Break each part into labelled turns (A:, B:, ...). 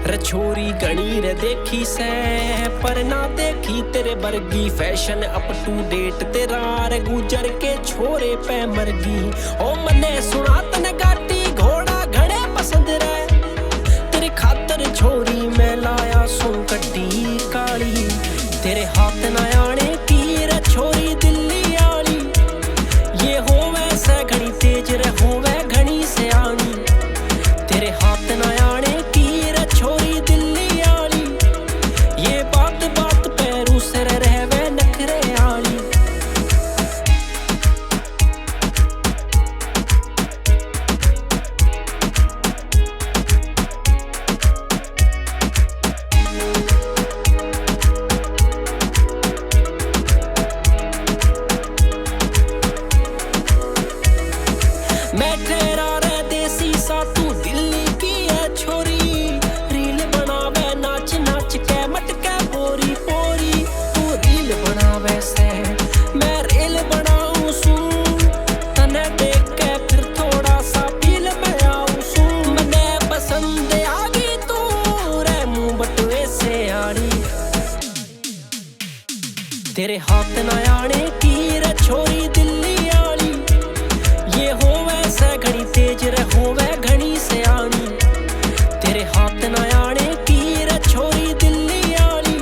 A: रे छोरी घणी रे देखी से पर ना देखी तेरे बरगी। फैशन अप टू डेट तेरा रे गुजर के छोरे पे मरगी। ओ मने सुना तने गाटी घोड़ा घड़े पसंद रे तेरे खातर छोरी मैं लाया सुंकटी काली। तेरे हाथ ना आने की रे छोरी दिल्ली आली। ये होवे से घनी तेज रे होवे घनी से आनी। तेरे हाथ ना आने की रे छोरी दिल्ली आली। ये बात बात पैरू से रहवे नखरे आली। मैं तेरा रे देसी सा तू दिल्ली की है छोरी। रील बनावे नाच नाच के मटके पोरी पोरी। तू रील बनावे से मैं रील बनाऊं सू। तने देख के फिर थोड़ा सा फील में आऊं सू। मने पसंद आ गई तू रे मुंह बटुए से आड़ी। तेरे हाथ ना आने की रे छोरी दिल्ली आली। ये होवे से घनी तेज रे होवे घनी से आनी। तेरे हाथ ना आने की रे छोरी दिल्ली आली।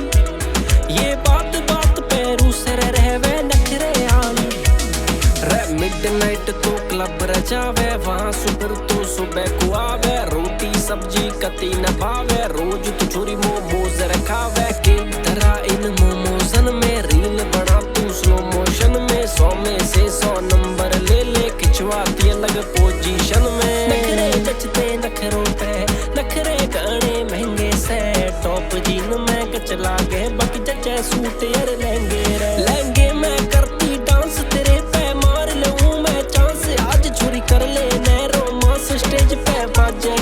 A: ये बात बात पैरू से रहवे नखरे आली। रे मिडनाइट तो क्लब रजावे वहाँ सुबह तो सुबह को आवे। रोटी सब्जी कती न भावे रोज तो छोरी मोमोज रखावे। के तरह इन मोमोजन में रील बना तू स्लो मोशन में। 100 में से 100 नंबर ले ले खिंचवाती अलग पोजीशन में। नखरे जचते नखरों पे नखरे गाने महंगे से। टॉप जीन में कचला के बाकी जचे सूट यार लहंगे रे। लहंगे में करती डांस तेरे पे मार लूं मैं चांस। आज छोरी कर ले रोमांस स्टेज पे बाजे